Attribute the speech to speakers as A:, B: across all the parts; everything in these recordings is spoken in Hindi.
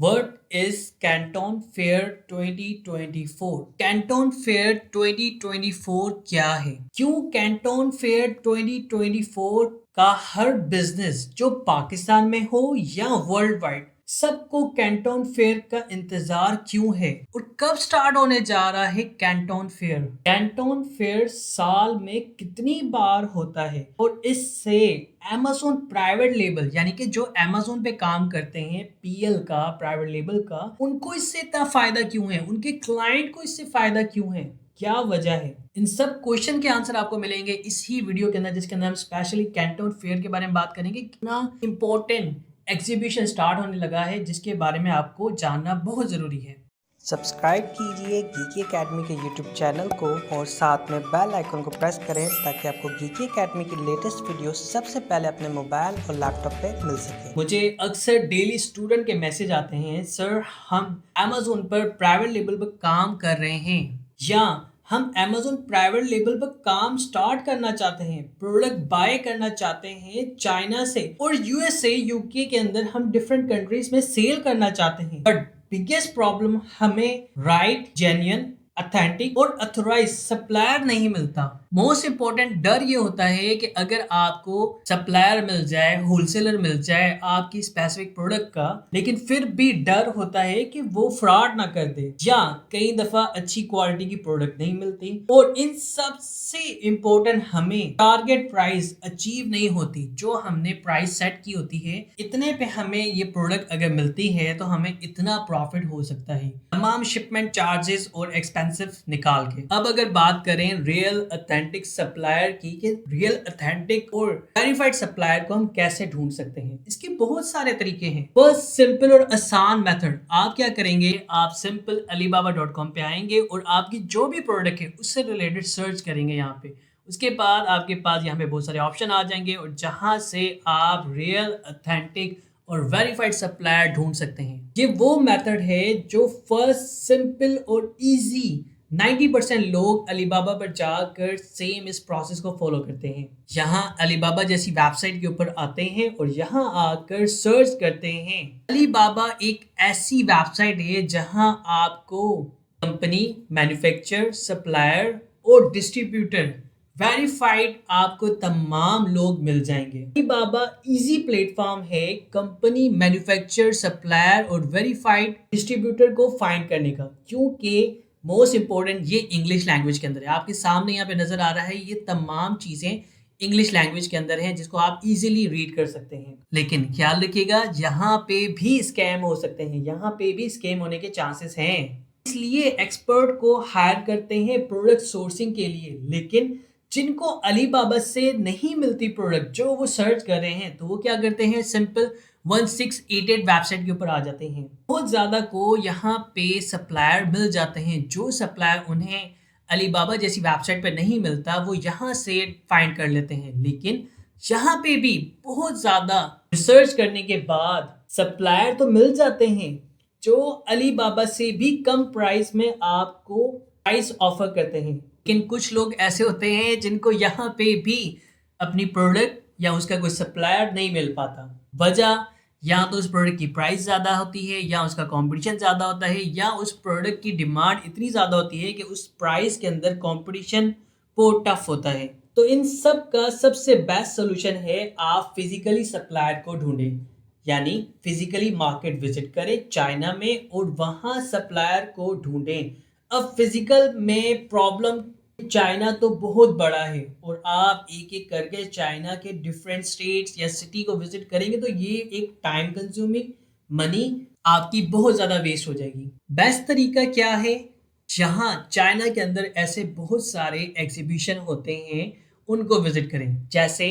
A: What is Canton Fair 2024? Canton Fair 2024 क्या है? क्यों कैंटन फेयर 2024 का हर बिजनेस जो पाकिस्तान में हो या वर्ल्ड वाइड सबको कैंटन फेयर का इंतजार क्यों है और कब स्टार्ट होने जा रहा है कैंटन फेयर? कैंटन फेयर साल में कितनी बार होता है और इससे Amazon प्राइवेट लेबल यानी कि जो Amazon पे काम करते हैं पीएल का प्राइवेट लेबल का उनको इससे इतना फायदा क्यों है, उनके क्लाइंट को इससे फायदा क्यों है, क्या वजह है? इन सब क्वेश्चन के आंसर आपको मिलेंगे इसी वीडियो के अंदर, जिसके अंदर हम स्पेशली कैंटन फेयर के बारे में बात करेंगे। कितना इंपॉर्टेंट एग्जीबिशन स्टार्ट होने लगा है जिसके बारे में आपको जानना बहुत ज़रूरी है।
B: सब्सक्राइब कीजिए गीकी एकेडमी के यूट्यूब चैनल को और साथ में बेल आइकन को प्रेस करें ताकि आपको गीकी एकेडमी की लेटेस्ट वीडियो सबसे पहले अपने मोबाइल और लैपटॉप पे मिल सके।
A: मुझे अक्सर डेली स्टूडेंट के मैसेज आते हैं, सर हम Amazon पर प्राइवेट लेबल पर काम कर रहे हैं या हम Amazon प्राइवेट लेबल पर काम स्टार्ट करना चाहते हैं, प्रोडक्ट बाय करना चाहते हैं चाइना से और यूएसए यूके के अंदर हम डिफरेंट कंट्रीज में सेल करना चाहते हैं, बट बिगेस्ट प्रॉब्लम हमें राइट जेन्युइन अथेंटिक और अथोराइज सप्लायर नहीं मिलता। मोस्ट इंपॉर्टेंट डर ये होता है कि अगर आपको सप्लायर मिल जाए, होलसेलर मिल जाए आपकी स्पेसिफिक प्रोडक्ट का, लेकिन फिर भी डर होता है कि वो फ्रॉड ना कर दे या कई दफा अच्छी क्वालिटी की प्रोडक्ट नहीं मिलती और इन सब से इम्पोर्टेंट हमें टारगेट प्राइस अचीव नहीं होती। जो हमने प्राइस सेट की होती है इतने पे हमें ये प्रोडक्ट अगर मिलती है तो हमें इतना प्रॉफिट हो सकता है, तमाम शिपमेंट चार्जेस और एक्सपेंसिव निकाल के। अब अगर बात करें रियल अथेंटिक सप्लायर की कि रियल अथेंटिक और वेरीफाइड सप्लायर को हम कैसे ढूंढ सकते हैं, इसके बहुत सारे तरीके हैं। फर्स्ट सिंपल और आसान मेथड, आप क्या करेंगे, आप सिंपल alibaba.com पे आएंगे और आपकी जो भी प्रोडक्ट है उससे रिलेटेड सर्च करेंगे यहाँ पे। उसके बाद आपके पास यहाँ पे बहुत सारे ऑप्शन आ जाएंगे और जहां से आप रियल अथेंटिक और वेरीफाइड सप्लायर ढूंढ सकते हैं। ये वो मेथड है जो फर्स्ट सिंपल और इजी 90% लोग अलीबाबा पर जाकर सेम इस प्रोसेस को फॉलो करते हैं। यहाँ अलीबाबा जैसी वेबसाइट के ऊपर आते हैं और यहाँ आकर सर्च करते हैं। अलीबाबा एक ऐसी वेबसाइट है जहाँ आपको कंपनी, मैन्युफैक्चरर, सप्लायर और डिस्ट्रीब्यूटर वेरीफाइड आपको तमाम लोग मिल जाएंगे। अलीबाबा इजी प्लेटफॉर्म है कंपनी, मैन्युफैक्चरर, सप्लायर और वेरीफाइड डिस्ट्रीब्यूटर को फाइंड करने का, क्योंकि मोस्ट इंपॉर्टेंट ये इंग्लिश लैंग्वेज के अंदर है। आपके सामने यहाँ पे नजर आ रहा है, ये तमाम चीजें इंग्लिश लैंग्वेज के अंदर हैं जिसको आप इजीली रीड कर सकते हैं। लेकिन ख्याल रखिएगा यहाँ पे भी स्कैम हो सकते हैं, यहाँ पे भी स्कैम होने के चांसेस हैं, इसलिए एक्सपर्ट को हायर करते हैं प्रोडक्ट सोर्सिंग के लिए। लेकिन जिनको अलीबाबा से नहीं मिलती प्रोडक्ट जो वो सर्च कर रहे हैं तो वो क्या करते हैं, सिंपल 1688 वेबसाइट के ऊपर आ जाते हैं। बहुत ज़्यादा को यहाँ पे सप्लायर मिल जाते हैं, जो सप्लायर उन्हें अलीबाबा जैसी वेबसाइट पे नहीं मिलता वो यहाँ से फाइंड कर लेते हैं। लेकिन यहाँ पे भी बहुत ज़्यादा रिसर्च करने के बाद सप्लायर तो मिल जाते हैं जो अलीबाबा से भी कम प्राइस में आपको प्राइस ऑफर करते हैं। लेकिन कुछ लोग ऐसे होते हैं जिनको यहाँ पे भी अपनी प्रोडक्ट या उसका कोई सप्लायर नहीं मिल पाता। वजह या तो उस प्रोडक्ट की प्राइस ज़्यादा होती है या उसका कंपटीशन ज़्यादा होता है या उस प्रोडक्ट की डिमांड इतनी ज़्यादा होती है कि उस प्राइस के अंदर कंपटीशन बहुत टफ होता है। तो इन सब का सबसे बेस्ट सोल्यूशन है आप फिजिकली सप्लायर को ढूंढें, यानी फिजिकली मार्केट विजिट करें चाइना में और वहाँ सप्लायर को ढूंढें। अब फिजिकल में प्रॉब्लम, चाइना तो बहुत बड़ा है और आप एक एक करके चाइना के डिफरेंट स्टेट्स या सिटी को विजिट करेंगे तो ये एक टाइम कंज्यूमिंग, मनी आपकी बहुत ज़्यादा वेस्ट हो जाएगी। बेस्ट तरीका क्या है, जहाँ चाइना के अंदर ऐसे बहुत सारे एग्जीबिशन होते हैं उनको विजिट करें, जैसे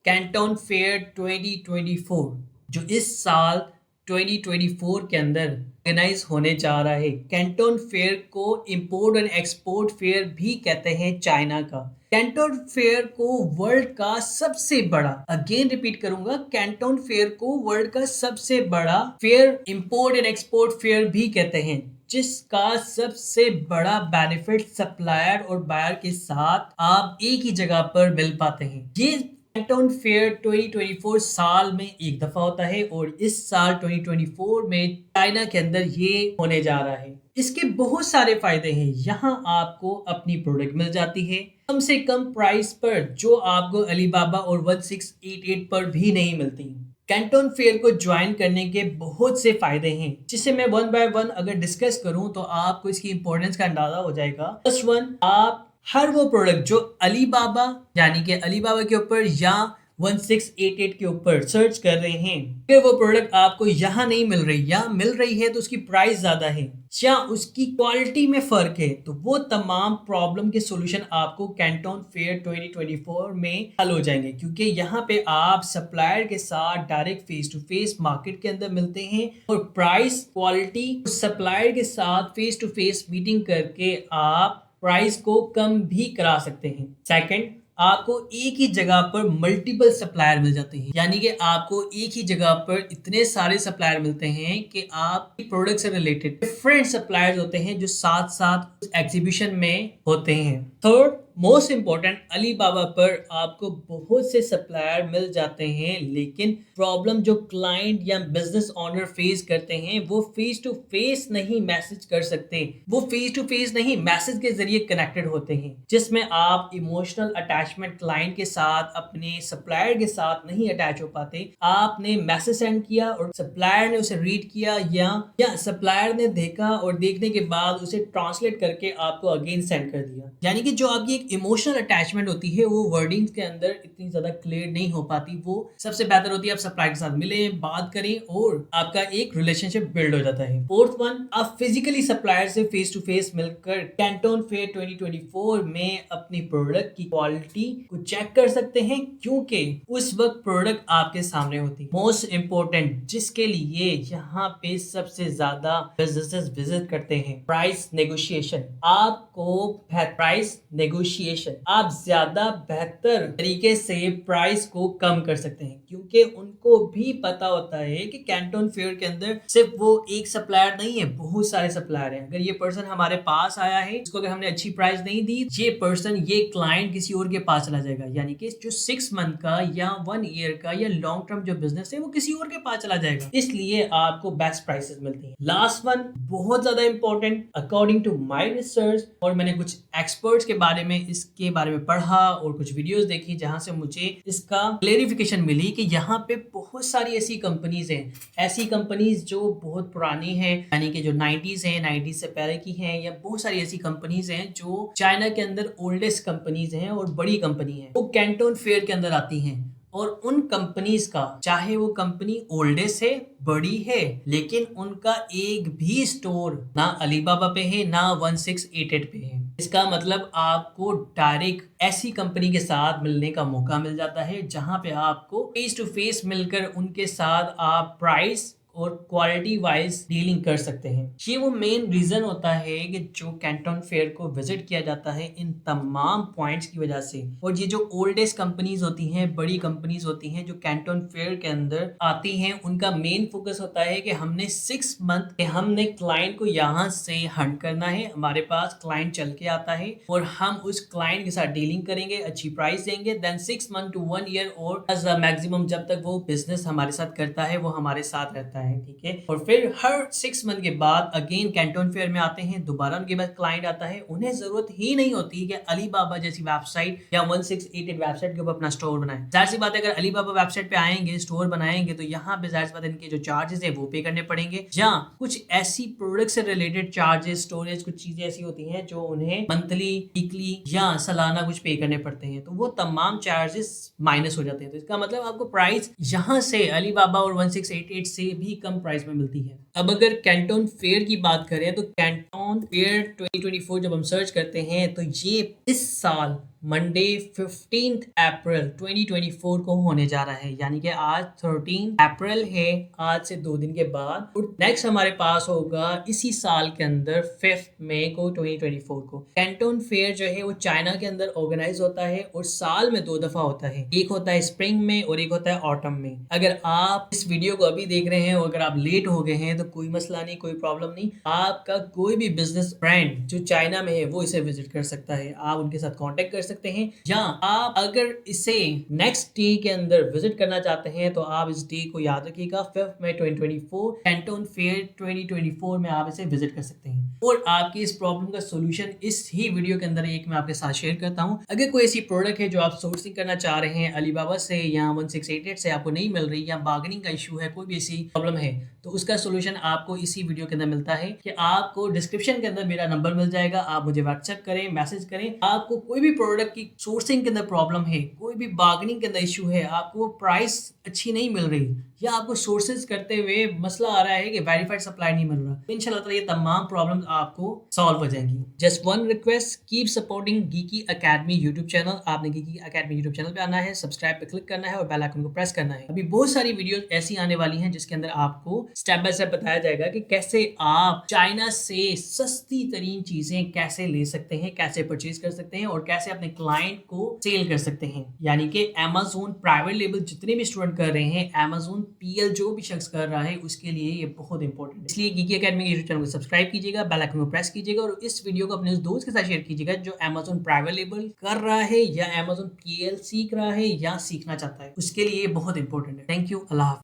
A: कैंटन फेयर 2024 जो इस साल 2024 के अंदर ऑर्गेनाइज होने जा रहा है। कैंटन फेयर को इंपोर्ट एंड एक्सपोर्ट फेयर भी कहते हैं चाइना का। कैंटन फेयर को वर्ल्ड का सबसे बड़ा, अगेन रिपीट करूंगा, कैंटन फेयर को वर्ल्ड का सबसे बड़ा fair, import and export fair भी कहते हैं, जिसका सबसे बड़ा बेनिफिट सप्लायर और बायर के साथ आप एक ही जगह पर मिल पाते हैं। ये कैंटोन फेयर 2024 साल में एक दफा होता है और इस साल 2024 में चाइना के अंदर ये होने जा रहा है। इसके बहुत सारे फायदे हैं। यहाँ आपको अपनी प्रोडक्ट मिल जाती है कम से कम प्राइस पर, जो आपको अलीबाबा और 1688 पर भी नहीं मिलती। कैंटोन फेयर को ज्वाइन करने के बहुत से फायदे हैं, जिसे मैं वन बाय वन अगर डिस्कस करूं तो आपको इसकी इंपॉर्टेंस का अंदाजा हो जाएगा। फर्स्ट वन, आप हर वो प्रोडक्ट जो अलीबाबा यानी कि अलीबाबा के ऊपर या 1688 के ऊपर सर्च कर रहे हैं, फिर वो प्रोडक्ट आपको यहाँ नहीं मिल रही या मिल रही है तो उसकी प्राइस ज्यादा है या उसकी क्वालिटी में फर्क है, तो वो तमाम प्रॉब्लम के सॉल्यूशन आपको कैंटोन फेयर 2024 में हल हो जाएंगे, क्योंकि यहाँ पे आप सप्लायर के साथ direct face to face market के अंदर मिलते हैं और प्राइस क्वालिटी सप्लायर के साथ फेस टू फेस मीटिंग करके आप प्राइस को कम भी करा सकते हैं। सेकंड, आपको एक ही जगह पर मल्टीपल सप्लायर मिल जाते हैं, यानी कि आपको एक ही जगह पर इतने सारे सप्लायर मिलते हैं कि आप प्रोडक्ट से रिलेटेड डिफरेंट सप्लायर्स होते हैं जो साथ साथ एग्जीबिशन में होते हैं। थर्ड, मोस्ट इंपॉर्टेंट, अलीबाबा पर आपको बहुत से सप्लायर मिल जाते हैं, लेकिन प्रॉब्लम जो क्लाइंट या बिजनेस ओनर फेस करते हैं वो फेस टू फेस नहीं मैसेज कर सकते, वो फेस टू फेस नहीं मैसेज के जरिए कनेक्टेड होते हैं, जिसमें आप इमोशनल अटैचमेंट क्लाइंट के साथ अपने सप्लायर के साथ नहीं अटैच हो पाते। आपने मैसेज सेंड किया और सप्लायर ने उसे रीड किया या सप्लायर ने देखा और देखने के बाद उसे ट्रांसलेट करके आपको अगेन सेंड कर दिया, यानी कि जो आपकी इमोशनल अटैचमेंट होती है वो वर्डिंग्स के अंदर इतनी ज्यादा क्लियर नहीं हो पाती। वो सबसे बेहतर होती है आप सप्लायर के साथ मिले, बात करें और आपका एक रिलेशनशिप बिल्ड हो जाता है। फोर्थ वन, आप फिजिकली सप्लायर से फेस टू फेस मिलकर कैंटोन फेयर 2024 में अपनी प्रोडक्ट की क्वालिटी को चेक कर सकते हैं, क्योंकि उस वक्त प्रोडक्ट आपके सामने होती है। मोस्ट इंपोर्टेंट, जिसके लिए यहाँ पे सबसे ज्यादा बिजनेसेस विजिट करते हैं, प्राइस नेगोशिएशन। आपको प्राइस नेगोशिएशन आप ज्यादा बेहतर तरीके से प्राइस को कम कर सकते हैं, क्योंकि उनको भी पता होता है कि कैंटोन फेयर के अंदर सिर्फ वो एक सप्लायर नहीं है, बहुत सारे सप्लायर हैं। अगर ये पर्सन हमारे पास आया है, इसको अगर हमने अच्छी प्राइस नहीं दी, ये पर्सन ये क्लाइंट किसी और के पास चला जाएगा, यानी कि जो 6 मंथ का या 1 ईयर का या लॉन्ग टर्म जो बिजनेस है वो किसी और के पास चला जाएगा, इसलिए आपको बेस्ट प्राइसेस मिलती हैं। लास्ट वन, बहुत ज्यादा important, according to my research, और मैंने कुछ एक्सपर्ट्स के बारे में इसके बारे में पढ़ा और कुछ वीडियोस देखी जहां से मुझे इसका क्लेरिफिकेशन मिली कि यहाँ पे बहुत सारी ऐसी कंपनीज हैं, ऐसी कंपनीज जो बहुत पुरानी हैं, यानी कि जो 90s हैं, 90s से पहले की हैं, या बहुत सारी ऐसी कंपनीज हैं जो चाइना के अंदर ओल्डेस्ट कंपनीज हैं और बड़ी कंपनी हैं, वो कैंटोन फेयर के अंदर आती हैं। और उन कंपनीज का, चाहे वो कंपनी ओल्डेस्ट है, बड़ी है, लेकिन उनका एक भी स्टोर ना अलीबाबा पे है ना 1688 पे है। इसका मतलब आपको डायरेक्ट ऐसी कंपनी के साथ मिलने का मौका मिल जाता है जहां पे आपको फेस टू फेस मिलकर उनके साथ आप प्राइस और क्वालिटी वाइज डीलिंग कर सकते हैं। ये वो मेन रीजन होता है कि जो कैंटोन फेयर को विजिट किया जाता है इन तमाम पॉइंट्स की वजह से। और ये जो ओल्डेस्ट कंपनीज होती हैं, बड़ी कंपनीज होती हैं जो कैंटोन फेयर के अंदर आती हैं, उनका मेन फोकस होता है कि हमने 6 मंथ हमने क्लाइंट को यहाँ से हंट करना है, हमारे पास क्लाइंट चल के आता है और हम उस क्लाइंट के साथ डीलिंग करेंगे, अच्छी प्राइस देंगे, देन 6 मंथ टू 1 ईयर और एज मैक्सिमम जब तक वो बिजनेस हमारे साथ करता है वो हमारे साथ रहता है, ठीक है। और फिर हर 6 मंथ के बाद अगेन कैंटोन फेयर में आते हैं, दोबारा उनके पास क्लाइंट आता है, उन्हें जरूरत ही नहीं होती कि अलीबाबा जैसी वेबसाइट या 1688 वेबसाइट के ऊपर अपना स्टोर बनाए। जाहिर सी बात है, अगर अलीबाबा वेबसाइट पे आएंगे, स्टोर बनाएंगे, तो यहाँ पे जाहिर सी बात है इनके जो चार्जेस है वो पे करने पड़ेंगे, या कुछ ऐसी प्रोडक्ट से रिलेटेड चार्जेस, स्टोरेज, कुछ चीजें ऐसी होती हैं जो उन्हें मंथली, वीकली या सालाना कुछ पे करने पड़ते हैं, तो वो तमाम चार्जेस माइनस हो जाते हैं। तो इसका मतलब आपको प्राइस यहाँ से अलीबाबा और 1688 से भी कम प्राइस में मिलती है। अब अगर कैंटोन फेयर की बात करें तो कैंटोन फेयर 2024 जब हम सर्च करते हैं तो ये इस साल मंडे 15 अप्रैल 2024 को होने जा रहा है, यानी कि आज 13 अप्रैल है, आज से 2 दिन के बाद। और नेक्स्ट हमारे पास होगा इसी साल के अंदर 5 मई को 2024 को। कैंटोन फेयर जो है वो चाइना के अंदर ऑर्गेनाइज होता है और साल में 2 दफा होता है, एक होता है स्प्रिंग में और एक होता है ऑटम में। अगर आप इस वीडियो को अभी देख रहे हैं और अगर आप लेट हो गए हैं तो कोई मसला नहीं, कोई प्रॉब्लम नहीं, आपका कोई भी बिजनेस ब्रांड जो चाइना में है वो इसे विजिट कर सकता है, आप उनके साथ कॉन्टेक्ट कर सकते सकते हैं, या आप अगर इसे नेक्स्ट डे के अंदर विजिट करना चाहते हैं तो आप इस डे को याद रखिएगा, 5 मई 2024 कैंटन फेयर 2024 में आप इसे विजिट कर सकते हैं। और आपकी इस प्रॉब्लम का सोल्यूशन इस ही वीडियो के अंदर एक मैं आपके साथ शेयर करता हूं। अगर कोई ऐसी प्रोडक्ट है जो आप सोर्सिंग करना चाह रहे हैं अलीबाबा से या 1688 से, आपको नहीं मिल रही या बार्गेनिंग का इशू है, कोई भी ऐसी प्रॉब्लम है, तो उसका सोल्यूशन आपको इसी वीडियो के अंदर मिलता है कि आपको डिस्क्रिप्शन के अंदर मेरा नंबर मिल जाएगा, आप मुझे व्हाट्सएप करें, मैसेज करें। आपको कोई भी प्रोडक्ट की सोर्सिंग के अंदर प्रॉब्लम है, कोई भी बार्गेनिंग के अंदर इशू है, आपको प्राइस अच्छी नहीं मिल रही, या आपको सोर्सेज करते हुए मसला आ रहा है कि वेरीफाइड सप्लाई नहीं मिल रहा, तो इंशाल्लाह ये तमाम प्रॉब्लम्स आपको सॉल्व हो जाएंगी। Just one request, keep supporting geeky academy YouTube channel. आपने गीकी एकेडमी यूट्यूब चैनल पे आना है, सब्सक्राइब पे क्लिक करना है और बेल आइकन को प्रेस करना है। अभी बहुत सारी वीडियोस ऐसी आने वाली हैं जिसके अंदर आपको स्टेप बाय स्टेप बताया जाएगा कि कैसे आप चाइना से सस्ती तरीन चीजें कैसे ले सकते हैं, कैसे परचेज कर सकते हैं और कैसे अपने क्लाइंट को सेल कर सकते हैं। यानी कि Amazon प्राइवेट लेबल जितने भी स्टूडेंट कर रहे हैं, Amazon PL जो भी शख्स कर रहा है, उसके लिए ये बहुत इंपॉर्टेंट है। इसलिए गीकी एकेडमी यूट्यूब चैनल को सब्सक्राइब कीजिएगा, बेल आइकन को प्रेस कीजिएगा और इस वीडियो को अपने उस दोस्त के साथ शेयर कीजिएगा जो Amazon प्राइवेट लेबल कर रहा है या Amazon PL सीख रहा है या सीखना चाहता है, उसके लिए बहुत इंपॉर्टेंट है। थैंक यू, अल्लाह हाफ़िज़।